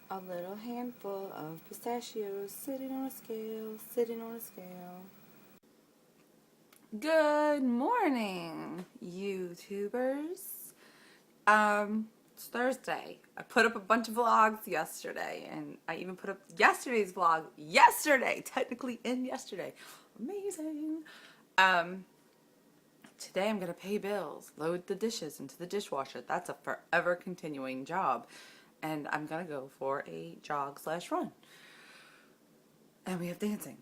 A little handful of pistachios sitting on a scale, sitting on a scale. Good morning, YouTubers. It's Thursday. I put up a bunch of vlogs yesterday, and I even put up yesterday's vlog yesterday, technically in yesterday. Amazing. Today I'm gonna pay bills, load the dishes into the dishwasher. That's a forever continuing job. And I'm gonna go for a jog/run. And we have dancing.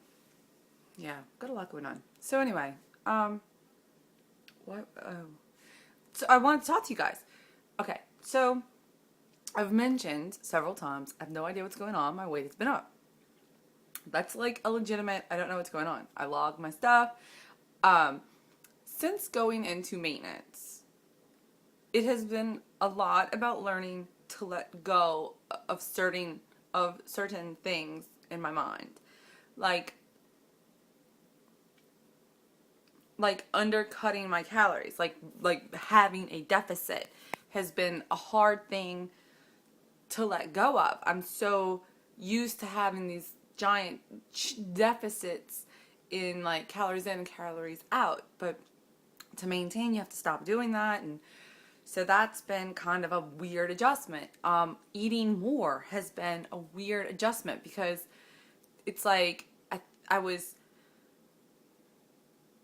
Yeah, got a lot going on. So anyway, what? So I wanted to talk to you guys. Okay, so I've mentioned several times, I have no idea what's going on. My weight has been up. That's like a legitimate, I don't know what's going on. I log my stuff. Since going into maintenance, it has been a lot about learning to let go of certain things in my mind. Like undercutting my calories, like having a deficit has been a hard thing to let go of. I'm so used to having these giant deficits in like calories in and calories out, but to maintain you have to stop doing that, and so that's been kind of a weird adjustment. Eating more has been a weird adjustment because it's like I was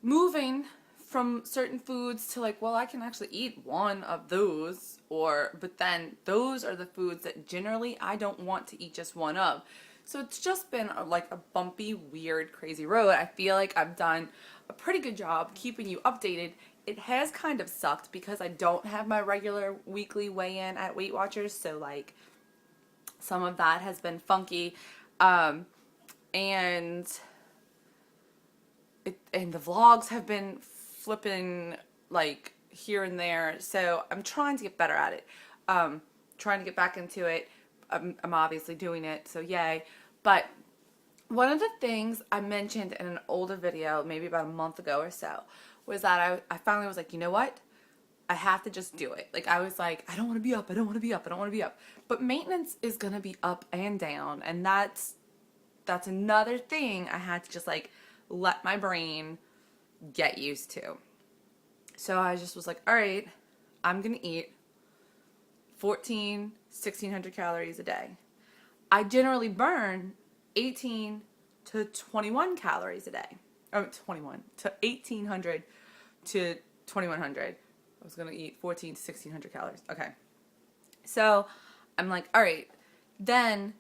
moving from certain foods to like, well, I can actually eat one of those, but then those are the foods that generally I don't want to eat just one of. So it's just been like a bumpy, weird, crazy road. I feel like I've done a pretty good job keeping you updated. It has kind of sucked because I don't have my regular weekly weigh-in at Weight Watchers, so like some of that has been funky. And the vlogs have been flipping like here and there, so I'm trying to get better at it. Trying to get back into it. I'm obviously doing it, so yay. But one of the things I mentioned in an older video, maybe about a month ago or so, was that I finally was like, you know what? I have to just do it. Like, I was like, I don't want to be up, I don't want to be up, I don't want to be up. But maintenance is going to be up and down, and that's another thing I had to just like let my brain get used to. So I just was like, all right, I'm going to eat 1,600 calories a day. I generally burn 18 to 21 calories a day. Oh, 21 to 1,800 to 2,100. I was going to eat 1,400 to 1,600 calories. Okay. So I'm like, all right, then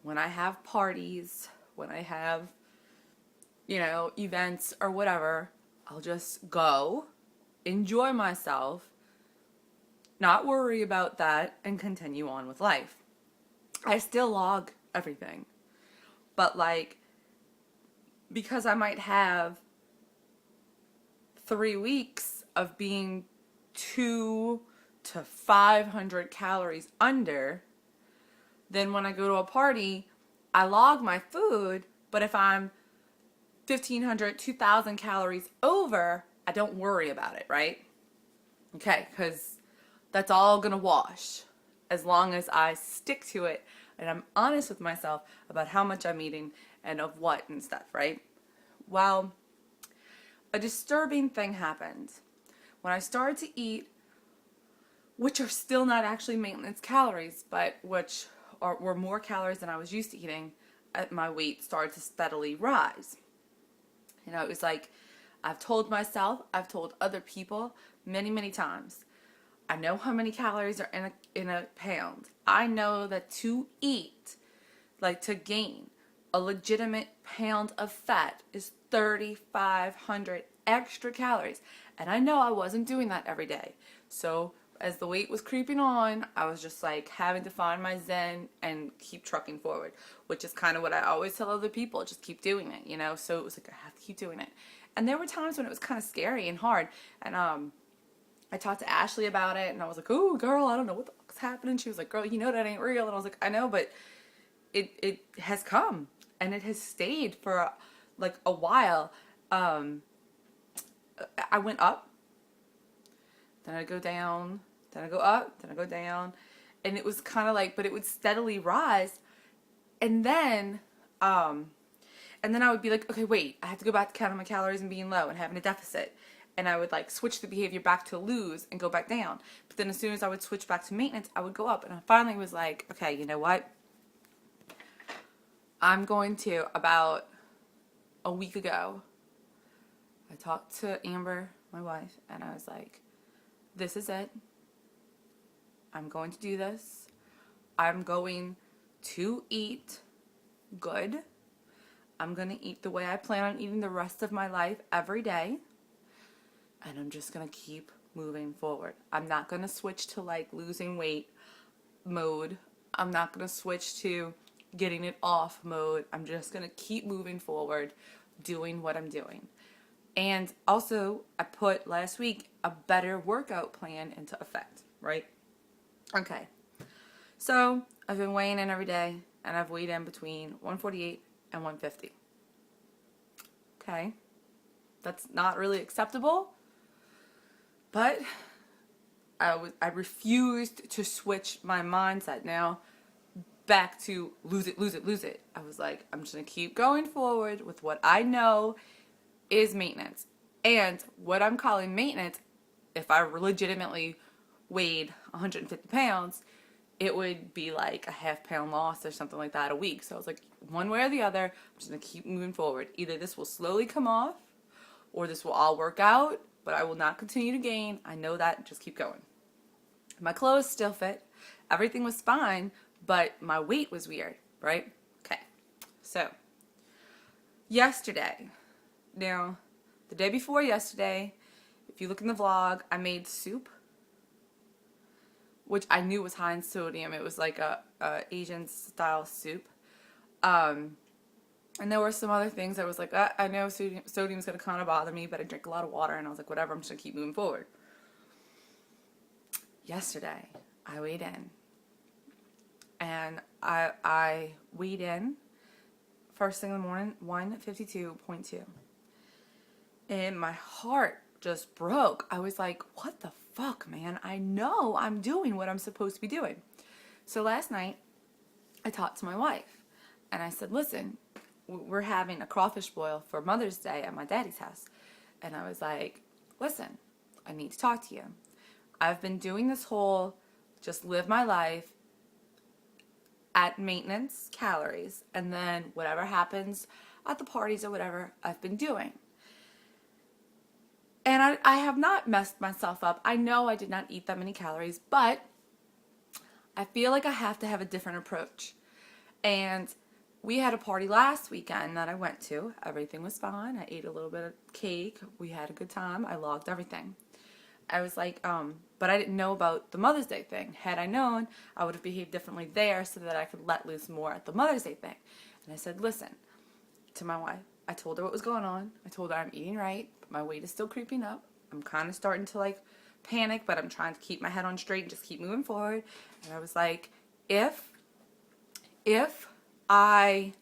when I have parties, when I have, events or whatever, I'll just go, enjoy myself, not worry about that, and continue on with life. I still log everything. But like, because I might have 3 weeks of being 200 to 500 calories under, then when I go to a party, I log my food, but if I'm 1,500, 2,000 calories over, I don't worry about it, right? Okay, because that's all gonna wash as long as I stick to it and I'm honest with myself about how much I'm eating and of what and stuff, right? Well, a disturbing thing happened. When I started to eat, which are still not actually maintenance calories, but were more calories than I was used to eating, my weight started to steadily rise. It was like, I've told myself, I've told other people many, many times, I know how many calories are in a pound. I know that to eat, like to gain a legitimate pound of fat is 3,500 extra calories. And I know I wasn't doing that every day. So as the weight was creeping on, I was just like having to find my zen and keep trucking forward, which is kind of what I always tell other people, just keep doing it, So it was like, I have to keep doing it. And there were times when it was kind of scary and hard. And I talked to Ashley about it, and I was like, oh, girl, I don't know what the fuck's happening. She was like, girl, that ain't real. And I was like, I know, but it has come, and it has stayed for like a while. I went up, then I go down, then I go up, then I go down, and it was kind of like, but it would steadily rise. And then, I would be like, okay, wait, I have to go back to counting my calories and being low and having a deficit. And I would like switch the behavior back to lose and go back down. But then as soon as I would switch back to maintenance, I would go up. And I finally was like, okay, you know what? I'm going to, about a week ago, I talked to Amber, my wife, and I was like, this is it. I'm going to do this. I'm going to eat good. I'm going to eat the way I plan on eating the rest of my life every day. And I'm just going to keep moving forward. I'm not going to switch to like losing weight mode. I'm not going to switch to getting it off mode. I'm just going to keep moving forward, doing what I'm doing. And also, I put last week a better workout plan into effect, right? Okay. So, I've been weighing in every day, and I've weighed in between 148 and 150. Okay. That's not really acceptable, but I refused to switch my mindset now back to lose it, lose it, lose it. I was like, I'm just going to keep going forward with what I know is maintenance. And what I'm calling maintenance, if I legitimately weighed 150 pounds, it would be like a half-pound loss or something like that a week. So I was like, one way or the other, I'm just going to keep moving forward. Either this will slowly come off or this will all work out, but I will not continue to gain. I know that. Just keep going. My clothes still fit. Everything was fine, but my weight was weird, right? Okay. So, yesterday, now, the day before yesterday, if you look in the vlog, I made soup, which I knew was high in sodium. It was like a Asian style soup. And there were some other things I was like, I know sodium's going to kind of bother me, but I drink a lot of water, and I was like, whatever, I'm just going to keep moving forward. Yesterday, I weighed in, and I weighed in first thing in the morning, 152.2. And my heart just broke. I was like, what the fuck, man? I know I'm doing what I'm supposed to be doing. So last night, I talked to my wife, and I said, listen, we're having a crawfish boil for Mother's Day at my daddy's house. And I was like, listen, I need to talk to you. I've been doing this whole just live my life at maintenance calories, and then whatever happens at the parties or whatever, I've been doing. And I have not messed myself up. I know I did not eat that many calories, but I feel like I have to have a different approach. And we had a party last weekend that I went to. Everything was fine. I ate a little bit of cake. We had a good time. I logged everything. I was like, but I didn't know about the Mother's Day thing. Had I known, I would have behaved differently there so that I could let loose more at the Mother's Day thing. And I said, listen, to my wife, I told her what was going on. I told her I'm eating right, but my weight is still creeping up. I'm kind of starting to like panic, but I'm trying to keep my head on straight and just keep moving forward. And I was like, if I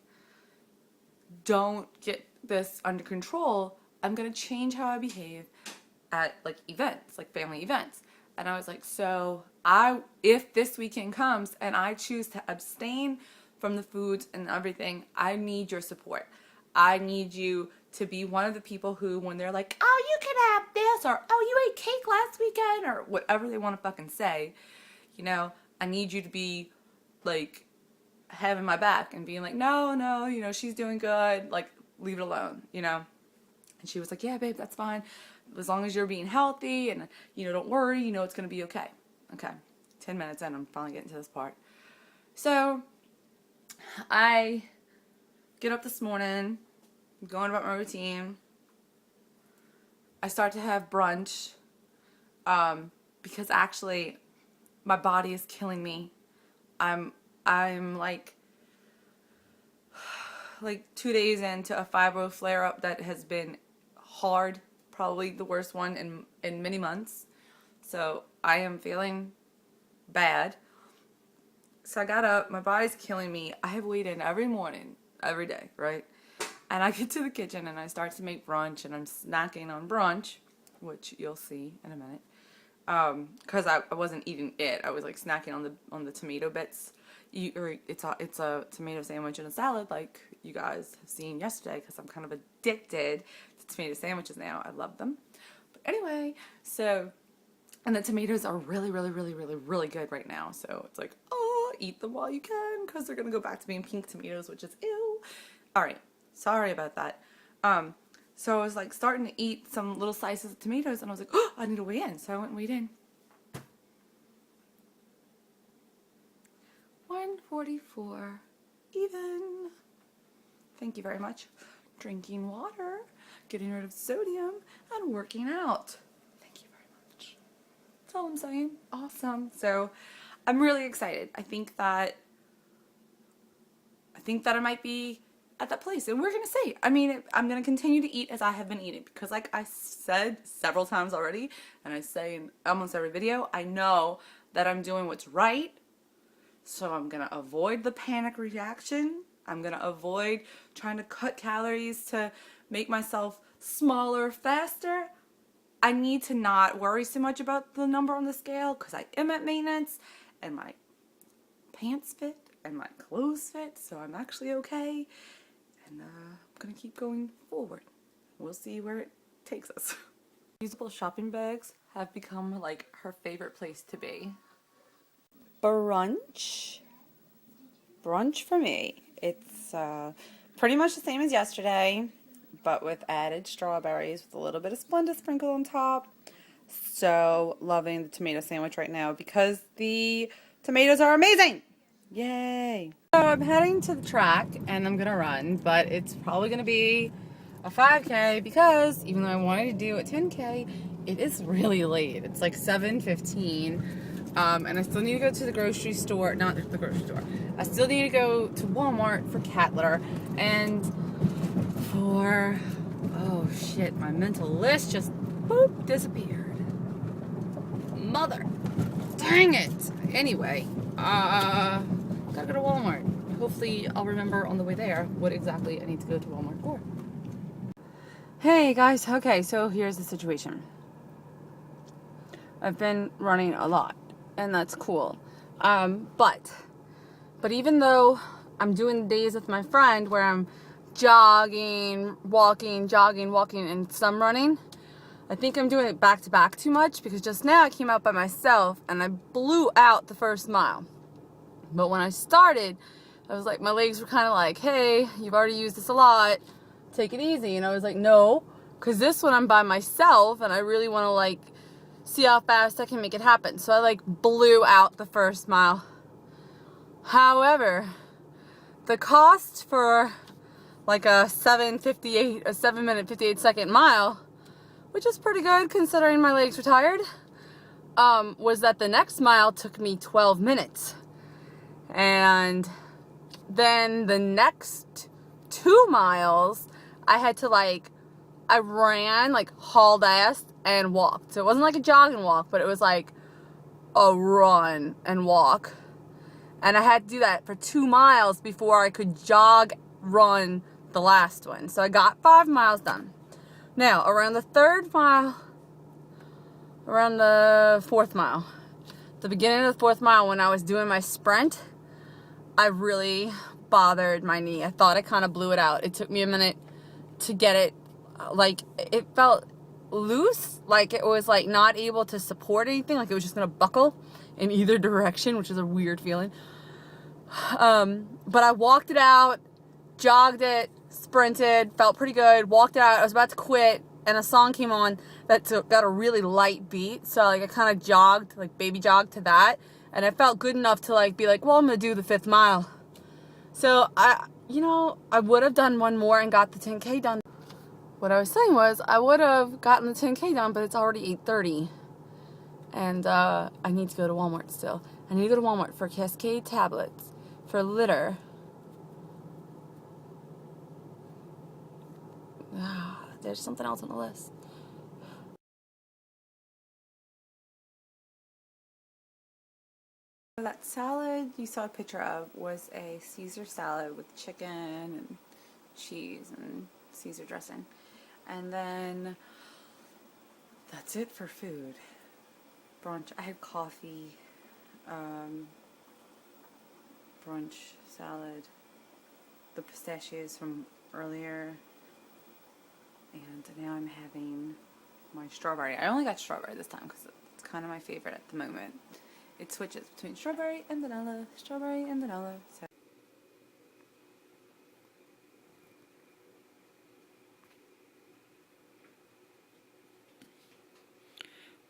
don't get this under control, I'm going to change how I behave at like events, like family events. And I was like, so if this weekend comes and I choose to abstain from the foods and everything, I need your support. I need you to be one of the people who, when they're like, oh, you can have this, or oh, you ate cake last weekend, or whatever they want to fucking say, you know, I need you to be like having my back and being like, no, you know, she's doing good, like leave it alone, you know. And she was like, yeah, babe, that's fine. As long as you're being healthy and, you know, don't worry, you know, it's going to be okay. Okay. 10 minutes in, I'm finally getting to this part. So I get up this morning, going about my routine. I start to have brunch because actually my body is killing me. I'm like 2 days into a fibro flare-up that has been hard, probably the worst one in many months. So I am feeling bad. So I got up, my body's killing me. I have weighed in every morning, every day, right? And I get to the kitchen and I start to make brunch, and I'm snacking on brunch, which you'll see in a minute. because I wasn't eating it. I was like snacking on the tomato bits. It's a tomato sandwich and a salad, like you guys have seen yesterday, because I'm kind of addicted to tomato sandwiches now. I love them. But anyway, so, and the tomatoes are really, really, really, really, really good right now. So it's like, oh, eat them while you can, because they're gonna go back to being pink tomatoes, which is ew. All right, sorry about that. So I was like starting to eat some little slices of tomatoes, and I was like, oh, I need to weigh in. So I went and weighed in. 144 even. Thank you very much. Drinking water, getting rid of sodium, and working out. Thank you very much. That's all I'm saying. Awesome. So I'm really excited. I think that I might be at that place, and we're gonna see. I mean, I'm gonna continue to eat as I have been eating, because like I said several times already, and I say in almost every video, I know that I'm doing what's right. So I'm gonna avoid the panic reaction. I'm gonna avoid trying to cut calories to make myself smaller faster. I need to not worry so much about the number on the scale, because I am at maintenance and my pants fit and my clothes fit, so I'm actually okay. And I'm gonna keep going forward. We'll see where it takes us. Reusable shopping bags have become like her favorite place to be. Brunch for me. It's pretty much the same as yesterday, but with added strawberries with a little bit of Splenda sprinkled on top. So loving the tomato sandwich right now, because the tomatoes are amazing. Yay. So I'm heading to the track and I'm gonna run, but it's probably gonna be a 5K, because even though I wanted to do a 10K, it is really late. It's like 7:15. And I still need to go to the grocery store, not the grocery store. I still need to go to Walmart for cat litter, and for, oh shit, my mental list just, boop, disappeared. Mother, dang it. Anyway, gotta go to Walmart. Hopefully I'll remember on the way there what exactly I need to go to Walmart for. Hey guys, okay, so here's the situation. I've been running a lot, and that's cool. But even though I'm doing days with my friend where I'm jogging, walking, and some running, I think I'm doing it back to back too much, because just now I came out by myself and I blew out the first mile. But when I started, I was like, my legs were kind of like, hey, you've already used this a lot, take it easy. And I was like, no, because this one I'm by myself and I really want to like see how fast I can make it happen. So I like blew out the first mile. However, the cost for like a 7 minute 58 second mile, which is pretty good considering my legs were tired, was that the next mile took me 12 minutes. And then the next 2 miles, I ran, like hauled ass and walked. So it wasn't like a jog and walk, but it was like a run and walk. And I had to do that for 2 miles before I could jog, run the last one. So I got 5 miles done. Now, around the 4th mile, the beginning of the 4th mile, when I was doing my sprint, I really bothered my knee. I thought I kind of blew it out. It took me a minute to get it, like, it felt loose, like it was like not able to support anything, like it was just gonna buckle in either direction, which is a weird feeling. But I walked it out, jogged it, sprinted, felt pretty good, walked it out. I was about to quit, and a song came on that got a really light beat, so like I kind of jogged, like baby jogged to that, and it felt good enough to like be like, well, I'm gonna do the 5th mile. So I would have done one more and got the 10K done. What I was saying was I would have gotten the 10K done, but it's already 8:30, and I need to go to Walmart still. I need to go to Walmart for Cascade tablets for litter. There's something else on the list. That salad you saw a picture of was a Caesar salad with chicken and cheese and Caesar dressing. And then that's it for food. brunch. I had coffee, brunch, salad, the pistachios from earlier, and now I'm having my strawberry. I only got strawberry this time because it's kind of my favorite at the moment. It switches between strawberry and vanilla, strawberry and vanilla. So.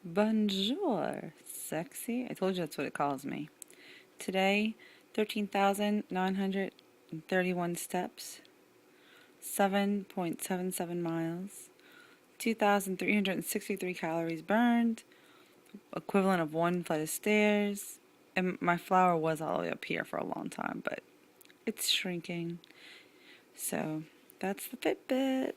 Bonjour, sexy. I told you that's what it calls me. Today, 13,931 steps, 7.77 miles, 2,363 calories burned, equivalent of 1 flight of stairs. And my flower was all the way up here for a long time, but it's shrinking. So that's the Fitbit.